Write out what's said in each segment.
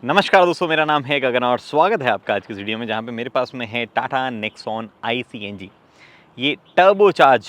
नमस्कार दोस्तों, मेरा नाम है गगन और स्वागत है आपका आज की इस वीडियो में, जहाँ पे मेरे पास में है टाटा नेक्सॉन ICNG। ये टर्बोचार्ज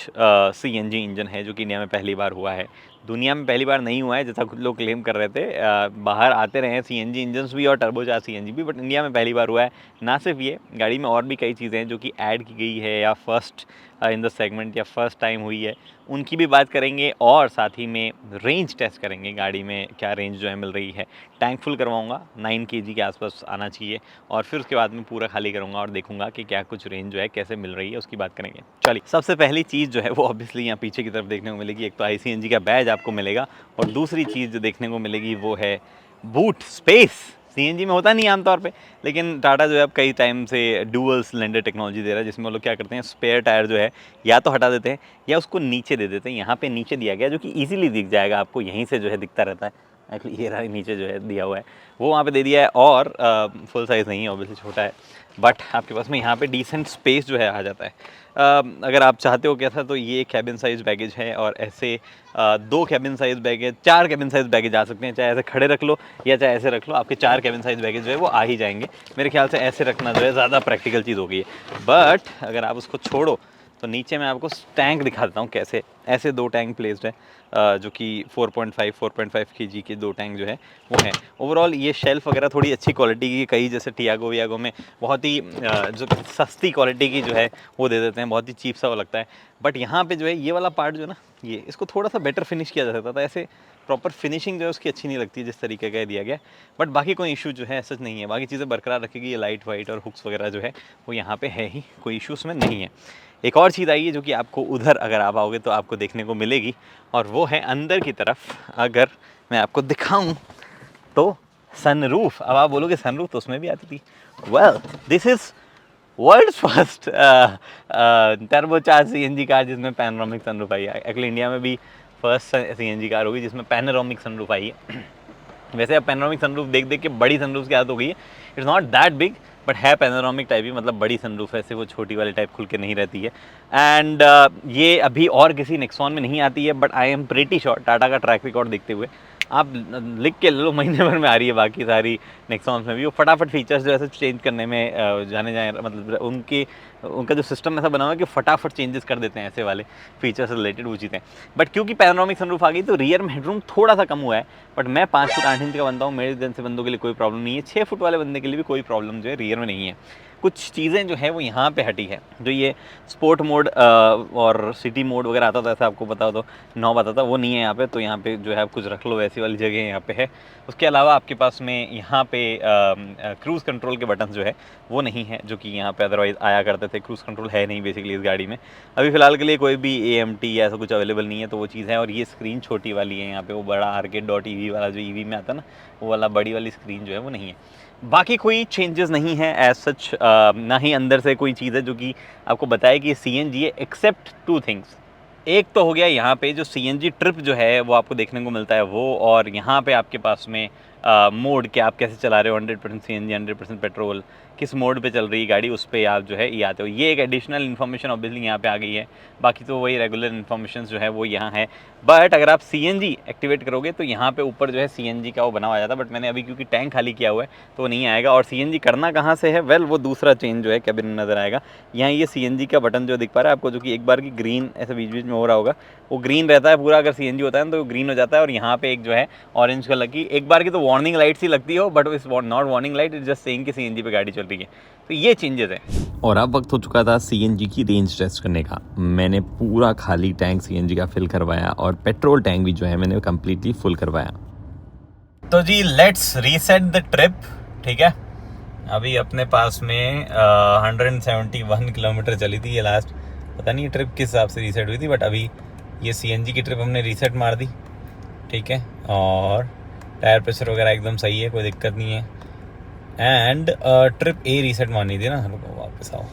CNG इंजन है जो कि इंडिया में पहली बार हुआ है। दुनिया में पहली बार नहीं हुआ है जैसा कुछ लोग क्लेम कर रहे थे। बाहर आते रहे हैं CNG इंजन्स भी और टर्बोचार्ज CNG भी, बट इंडिया में पहली बार हुआ है। ना सिर्फ ये, गाड़ी में और भी कई चीज़ें हैं जो कि ऐड की गई है या फर्स्ट इन द सेगमेंट या फर्स्ट टाइम हुई है, उनकी भी बात करेंगे। और साथ ही में रेंज टेस्ट करेंगे, गाड़ी में क्या रेंज जो है मिल रही है। टैंक फुल करवाऊँगा, 9 kg के आसपास आना चाहिए, और फिर उसके बाद में पूरा खाली करूँगा और देखूँगा कि क्या कुछ रेंज जो है कैसे मिल रही है, उसकी बात करेंगे। चलिए, सबसे पहली चीज़ जो है वो ऑब्वियसली यहाँ पीछे की तरफ देखने को मिलेगी। एक तो ICNG का बैज आपको मिलेगा, और दूसरी चीज़ जो देखने को मिलेगी वो है बूट स्पेस। CNG में होता नहीं आमतौर पे, लेकिन टाटा जो है अब कई टाइम से डुअल सिलेंडर टेक्नोलॉजी दे रहा है, जिसमें वो लोग क्या करते हैं, स्पेयर टायर जो है या तो हटा देते हैं या उसको नीचे दे देते हैं। यहाँ पे नीचे दिया गया जो कि इजीली दिख जाएगा आपको, यहीं से जो है दिखता रहता है। एक्चुअली ये रहा नीचे जो है दिया हुआ है, वो वहाँ पे दे दिया है। और फुल साइज़ नहीं है, ऑब्वियसली छोटा है, बट आपके पास में यहाँ पे डिसेंट स्पेस जो है आ जाता है। अगर आप चाहते हो कैसा, तो ये कैबिन साइज़ बैगेज है, और ऐसे 2 cabin size baggage, 4 cabin size baggage आ सकते हैं। चाहे ऐसे खड़े रख लो या चाहे ऐसे रख लो, आपके 4 कैबिन साइज़ बैगेज जो है वो आ ही जाएंगे। मेरे ख्याल से ऐसे रखना जो है ज़्यादा प्रैक्टिकल चीज़ हो गई है। बट अगर आप उसको छोड़ो तो नीचे मैं आपको टैंक दिखा देता हूँ कैसे। ऐसे 2 टैंक प्लेस्ड है, जो कि 4.5 kg के 2 टैंक जो है वो हैं। ओवरऑल ये शेल्फ वगैरह थोड़ी अच्छी क्वालिटी की, कई जैसे टियागो वियागो में बहुत ही जो सस्ती क्वालिटी की जो है वो दे देते हैं, बहुत ही चीप सा वो लगता है। बट यहाँ पे जो है ये वाला पार्ट जो है ना, ये इसको थोड़ा सा बेटर फिनिश किया जा सकता था। ऐसे प्रॉपर फिनिशिंग जो है उसकी अच्छी नहीं लगती जिस तरीके का दिया गया। बट बाकी कोई इशू जो है सच नहीं है, बाकी चीज़ें बरकरार रखेगी। ये लाइट वाइट और हुक्स वगैरह जो है वो यहाँ पे है ही, कोई इशू उसमें नहीं है। एक और चीज़ आई है जो कि आपको उधर अगर आप आओगे तो आपको देखने को मिलेगी, और वो है अंदर की तरफ। अगर मैं आपको दिखाऊं तो सनरूफ। अब आप बोलोगे सनरूफ तो उसमें भी आती थी। Well, this is world's first turbocharge CNG car जिसमें पैनोरामिक सनरूफ आई है। एक्चुअली इंडिया में भी फर्स्ट CNG कार होगी जिसमें पैनोरामिक सनरूफ आई है। वैसे अब पैनोरामिक सनरूफ देख देख के बड़ी सनरूफ की आदत हो गई है। It's not that big, but है पैनोरामिक टाइप ही, मतलब बड़ी सनरूफ है, ऐसे वो छोटी वाली टाइप खुल के नहीं रहती है। एंड ये अभी और किसी नेक्सॉन में नहीं आती है, but I am pretty sure, Tata का ट्रैक रिकॉर्ड देखते हुए आप लिख के लो, महीने भर में आ रही है बाकी सारी नेक्सॉन्स में भी। वो फटाफट फीचर्स जो ऐसे चेंज करने में जाने जाए, मतलब उनका जो सिस्टम ऐसा बना हुआ है कि फटाफट चेंजेस कर देते हैं ऐसे वाले फीचर्स से रिलेटेड वो चीज़ें। बट क्योंकि पैनोरामिक सनरूफ आ गई तो रियर में हेडरूम थोड़ा सा कम हुआ है। बट मैं 5 फुट 8 इंच का बनता हूँ, मेरे जैसे बंदों के लिए कोई प्रॉब्लम नहीं है। 6 फुट वाले बंदे के लिए भी कोई प्रॉब्लम जो है रियर में नहीं है। कुछ चीज़ें जो है वो यहाँ पे हटी है। जो ये स्पोर्ट मोड और सिटी मोड वगैरह आता था, ऐसा आपको पता हो तो नॉब आता था, वो नहीं है यहाँ पे। तो यहाँ पे जो है आप कुछ रख लो वैसी वाली जगह यहाँ पे है। उसके अलावा आपके पास में यहाँ पे क्रूज़ कंट्रोल के बटन जो है वो नहीं है, जो कि यहाँ पे अदरवाइज़ आया करते थे। क्रूज़ कंट्रोल है नहीं बेसिकली इस गाड़ी में। अभी फ़िलहाल के लिए कोई भी AMT या ऐसा कुछ अवेलेबल नहीं है, तो वो चीज़ है। और ये स्क्रीन छोटी वाली है यहाँ पे, वो बड़ा arcade.ev वाला जो EV में आता है ना, वो वाला बड़ी वाली स्क्रीन जो है वो नहीं है। बाकी कोई चेंजेस नहीं है एज सच, ना ही अंदर से कोई चीज़ है जो कि आपको बताए कि CNG है, एक्सेप्ट 2 थिंग्स। एक तो हो गया यहाँ पे जो CNG ट्रिप जो है वो आपको देखने को मिलता है वो, और यहाँ पे आपके पास में मोड कि आप कैसे चला रहे हो, 100% CNG 100% पेट्रोल, किस मोड पे चल रही है गाड़ी, उस पर आप जो है ये आते हो। ये एक एडिशनल इन्फॉर्मेशन ऑब्वियसली यहाँ पे आ गई है। बाकी तो वही रेगुलर इन्फॉर्मेशन जो है वो यहाँ है। बट अगर आप CNG एक्टिवेट करोगे तो यहाँ पे ऊपर जो है CNG का वो बना हुआ जाता है। बट मैंने अभी क्योंकि टैंक खाली किया हुआ है तो वो नहीं आएगा। और CNG करना कहाँ से है, वेल वो दूसरा चेंज जो है कैबिन में नज़र आएगा। यहाँ ये CNG का बटन जो दिख पा रहा है आपको, जो कि एक बार की ग्रीन ऐसे बीच बीच में हो रहा होगा, वो ग्रीन रहता है पूरा। अगर CNG होता है ना तो ग्रीन हो जाता है। और यहाँ पे एक जो है ऑरेंज कलर की, एक बार की तो वार्निंग लाइट सी लगती हो, but it's not warning light, it's just saying कि CNG पे गाड़ी चल रही है। तो ये चेंजेस है। और अब वक्त हो चुका था CNG की रेंज टेस्ट करने का। मैंने पूरा खाली टैंक CNG का फिल करवाया, और पेट्रोल टैंक भी जो है मैंने कम्प्लीटली फुल करवाया। तो जी लेट्स रीसेट द ट्रिप। ठीक है, अभी अपने पास में 171 किलोमीटर चली थी ये लास्ट। पता नहीं ट्रिप किस हिसाब से रीसेट हुई थी, बट अभी ये CNG की ट्रिप हमने रीसेट मार दी। ठीक है, और टायर प्रेशर वगैरह एकदम सही है, कोई दिक्कत नहीं है। एंड ट्रिप A रीसेट मारनी थी ना, वापस आओ,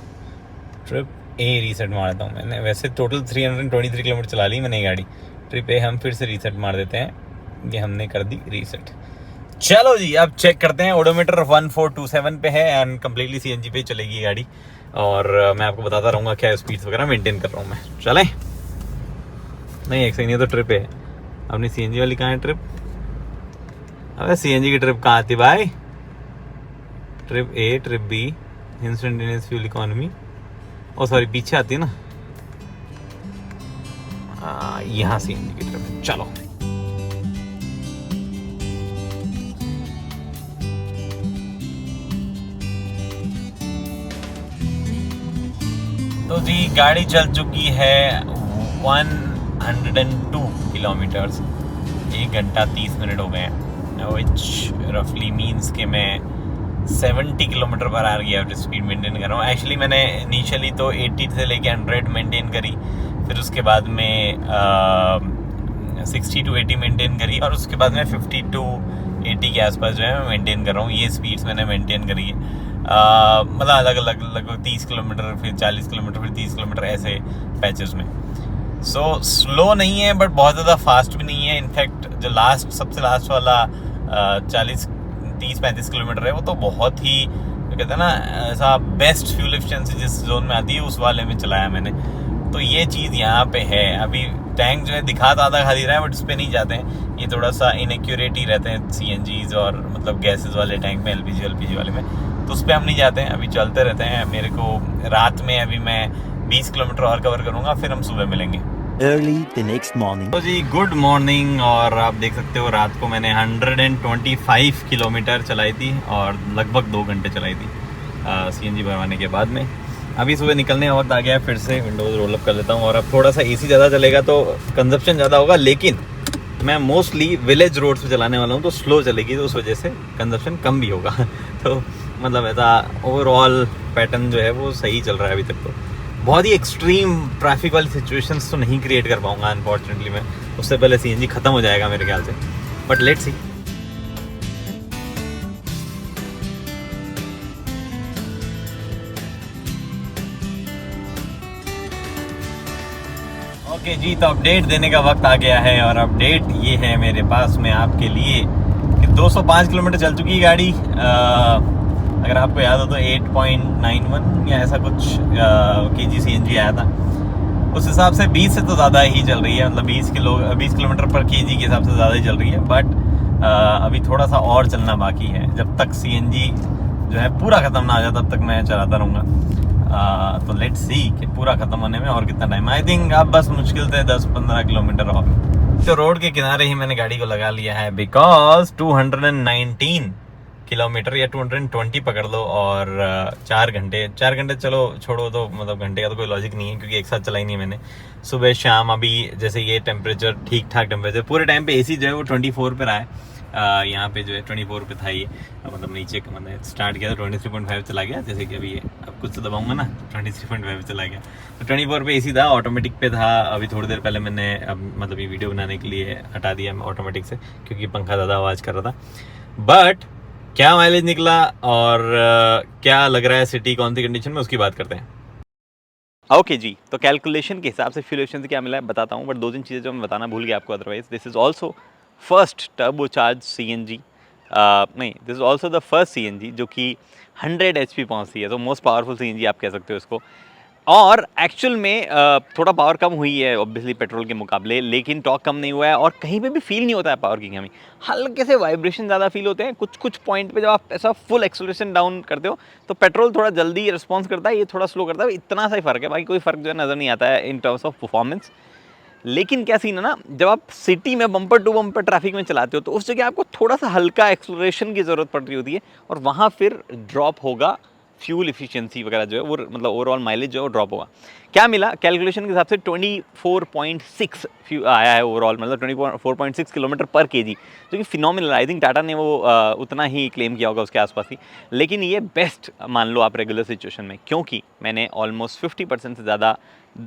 ट्रिप A रीसेट मारता हूँ मैंने। वैसे टोटल 323 किलोमीटर चला ली मैंने गाड़ी। ट्रिप A हम फिर से रीसेट मार देते हैं, ये हमने कर दी रीसेट। चलो जी, अब चेक करते हैं। ओडोमीटर 1427 पे है एंड कम्प्लीटली CNG पे चलेगी गाड़ी। और मैं आपको बताता रहूँगा क्या स्पीड्स वगैरह मेंटेन कर रहा हूँ मैं। चलें, नहीं एक सही नहीं तो ट्रिप है अपनी। CNG वाली कहाँ है ट्रिप? अबे CNG की ट्रिप कहाँ आती भाई? Trip A, trip B, instantaneous fuel economy, oh sorry पीछे आती है ना, यहाँ से इंडिकेटर में। चलो तो जी गाड़ी चल चुकी है 102 किलोमीटर्स, 1 घंटा 30 मिनट हो गए हैं, विच रफली मीन्स कि मैं 70 किलोमीटर पर आवर की एवरेज स्पीड मेंटेन कर रहा हूँ। एक्चुअली मैंने इनिशियली तो 80 से लेके 100 मेंटेन करी, फिर उसके बाद में 60 to 80 मेंटेन करी, और उसके बाद में 50 to 80 के आसपास जो है मैं मेंटेन कर रहा हूँ। ये स्पीड्स मैंने मेंटेन करी है, मतलब अलग अलग लगभग 30 किलोमीटर, फिर 40 किलोमीटर, फिर 30 किलोमीटर, ऐसे पैचेस में। सो स्लो नहीं है बट बहुत ज़्यादा फास्ट भी नहीं है। इनफैक्ट जो सबसे लास्ट वाला 30-35 किलोमीटर है वो तो बहुत ही, कहते हैं ना, ऐसा बेस्ट फ्यूल एफिशिएंसी जिस जोन में आती है उस वाले में चलाया मैंने। तो ये चीज़ यहाँ पे है। अभी टैंक जो है दिखा तो आधा खाली रहा है बट उस पर नहीं जाते हैं, ये थोड़ा सा इनएक्यूरेट ही रहते हैं CNGs और मतलब गैसेस वाले टैंक में, LPG वाले में, तो उस पर हम नहीं जाते हैं। अभी चलते रहते हैं। मेरे को रात में अभी मैं 20 किलोमीटर और कवर करूँगा, फिर हम सुबह मिलेंगे। Early the next morning. तो जी गुड मॉर्निंग, और आप देख सकते हो रात को मैंने 125 किलोमीटर चलाई थी और लगभग 2 घंटे चलाई थी CNG भरवाने के बाद में। अभी सुबह निकलने का वक्त आ गया है, फिर से विंडोज़ रोल अप कर लेता हूँ। और अब थोड़ा सा AC ज़्यादा चलेगा तो कंजप्शन ज़्यादा होगा, लेकिन मैं मोस्टली विलेज रोड्स पे चलाने वाला हूँ तो स्लो चलेगी, तो उस वजह से कंजप्शन कम भी होगा। तो मतलब ऐसा ओवरऑल पैटर्न जो है वो सही चल रहा है अभी तक। तो बहुत ही एक्सट्रीम ट्रैफिक वाली सिचुएशंस तो नहीं क्रिएट कर पाऊंगा अनफॉर्चुनेटली मैं, उससे पहले CNG ख़त्म हो जाएगा मेरे ख्याल से, बट लेट्स सी। ओके जी, तो अपडेट देने का वक्त आ गया है, और अपडेट ये है मेरे पास में आपके लिए कि 205 किलोमीटर चल चुकी है गाड़ी। अगर आपको याद हो तो 8.91 या ऐसा कुछ kg CNG आया था, उस हिसाब से 20 से तो ज़्यादा ही चल रही है, मतलब 20 किलोमीटर पर kg के हिसाब से ज़्यादा ही चल रही है। बट अभी थोड़ा सा और चलना बाकी है। जब तक CNG जो है पूरा ख़त्म ना आ जाए तब तक मैं चलाता रहूँगा। तो लेट्स सी कि पूरा ख़त्म होने में और कितना टाइम। आई थिंक अब बस मुश्किल से 10-15 किलोमीटर और। तो रोड के किनारे ही मैंने गाड़ी को लगा लिया है, बिकॉज 219 किलोमीटर या 220 पकड़ लो, और 4 घंटे चलो छोड़ो, तो मतलब घंटे का तो कोई लॉजिक नहीं है क्योंकि एक साथ चलाई नहीं है मैंने। सुबह शाम अभी जैसे ये टेम्परेचर ठीक ठाक टेम्परेचर, पूरे टाइम पे AC जो है वो 24 पे रहा है। यहाँ पे जो है 24 पे था ये, मतलब नीचे मैंने स्टार्ट किया था 23.5 चला गया, जैसे कि अभी ये अब कुछ तो दबाऊंगा ना 23.5 चला गया। तो 24 पे AC था, ऑटोमेटिक पे था। अभी थोड़ी देर पहले मैंने अब मतलब ये वीडियो बनाने के लिए हटा दिया मैं ऑटोमेटिक से, क्योंकि पंखा ज़्यादा आवाज़ कर रहा था। बट क्या माइलेज निकला और क्या लग रहा है सिटी कौन सी कंडीशन में, उसकी बात करते हैं। ओके जी, तो कैलकुलेशन के हिसाब से फ्यूल एफिशिएंसी क्या मिला है बताता हूँ, बट 2-3 चीज़ें जो मैं बताना भूल गया आपको। Otherwise this is also first turbocharge CNG, नहीं, this is also the first CNG जो कि 100 HP पहुँचती है, तो मोस्ट पावरफुल CNG आप कह सकते हो इसको। और एक्चुअल में थोड़ा पावर कम हुई है ऑब्वियसली पेट्रोल के मुकाबले, लेकिन टॉर्क कम नहीं हुआ है, और कहीं पे भी फील नहीं होता है पावर की कमी। हल्के से वाइब्रेशन ज़्यादा फील होते हैं कुछ पॉइंट पे। जब आप ऐसा फुल एक्सेलरेशन डाउन करते हो तो पेट्रोल थोड़ा जल्दी रिस्पॉन्स करता है, ये थोड़ा स्लो करता है, इतना सा ही फ़र्क है, बाकी कोई फ़र्क जो है नज़र नहीं आता है इन टर्म्स ऑफ परफॉर्मेंस। लेकिन क्या सीन है ना, जब आप सिटी में बम्पर टू बम्पर ट्रैफिक में चलाते हो तो उस जगह आपको थोड़ा सा हल्का एक्सेलरेशन की ज़रूरत पड़ रही होती है, और वहाँ फिर ड्रॉप होगा फ्यूल एफिशिएंसी वगैरह जो है वो, मतलब ओवरऑल माइलेज जो है वो ड्रॉप होगा। क्या मिला कैलकुलेशन के हिसाब से 24.6 आया है ओवरऑल, मतलब 24.6 किलोमीटर पर kg, जो कि फिनोमिनल। आई थिंक टाटा ने वो उतना ही क्लेम किया होगा, उसके आसपास ही। लेकिन ये बेस्ट मान लो आप रेगुलर सिचुएशन में, क्योंकि मैंने ऑलमोस्ट 50% से ज़्यादा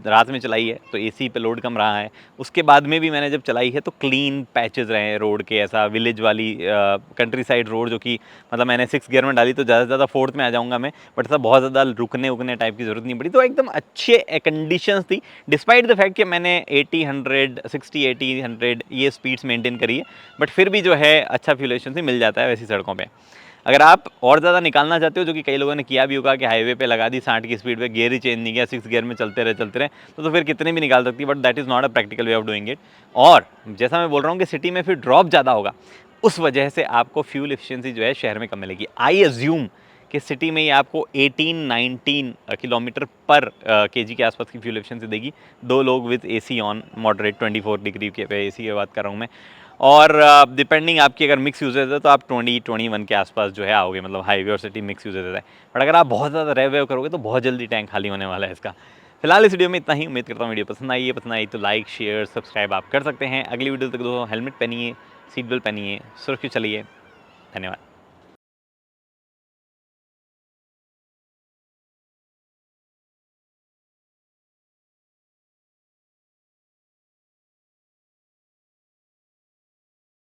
रात में चलाई है, तो AC पे लोड कम रहा है। उसके बाद में भी मैंने जब चलाई है तो क्लीन पैचेस रहे हैं रोड के, ऐसा विलेज वाली कंट्री साइड रोड, जो कि मतलब मैंने 6 गियर में डाली तो ज़्यादा से ज़्यादा 4th में आ जाऊँगा मैं, बट ऐसा बहुत ज़्यादा रुकने टाइप की ज़रूरत नहीं पड़ी। तो एकदम अच्छे कंडीशंस थी, डिस्पाइट द फैक्ट कि मैंने 80-100 ये स्पीड्स मेंटेन करी है, बट फिर भी जो है अच्छा फ्यूल एफिशिएंसी मिल जाता है वैसी सड़कों पे। अगर आप और ज़्यादा निकालना चाहते हो, जो कि कई लोगों ने किया भी होगा कि हाईवे पे लगा दी 60 की स्पीड पे, गियर ही चेंज नहीं किया, 6 गियर में चलते रहे, तो फिर कितने भी निकाल सकती है, but that is not a practical way of doing it. और जैसा मैं बोल रहा हूँ कि सिटी में फिर ड्रॉप ज़्यादा होगा, उस वजह से आपको फ्यूल एफिशिएंसी जो है शहर में कम मिलेगी। आई अज्यूम कि सिटी में ये आपको 18-19 किलोमीटर पर केजी के आसपास की फ्यूल एफिशिएंसी देगी। 2 लोग with AC on moderate 24 degree के पे एसी की बात कर रहा हूँ मैं। और डिपेंडिंग आपकी अगर मिक्स यूजेज है तो आप 20-21 के आसपास जो है आओगे, मतलब हाईवे और सिटी मिक्स यूजेज है। बट अगर आप बहुत ज़्यादा रेव वेव करोगे तो बहुत जल्दी टैंक खाली होने वाला है इसका। फिलहाल इस वीडियो में इतना ही। उम्मीद करता हूँ वीडियो पसंद आई तो लाइक शेयर सब्सक्राइब आप कर सकते हैं। अगली वीडियो तक दोस्तों हेलमेट पहनिए, सीट बेल्ट पहनिए, सुरक्षित चलिए। धन्यवाद।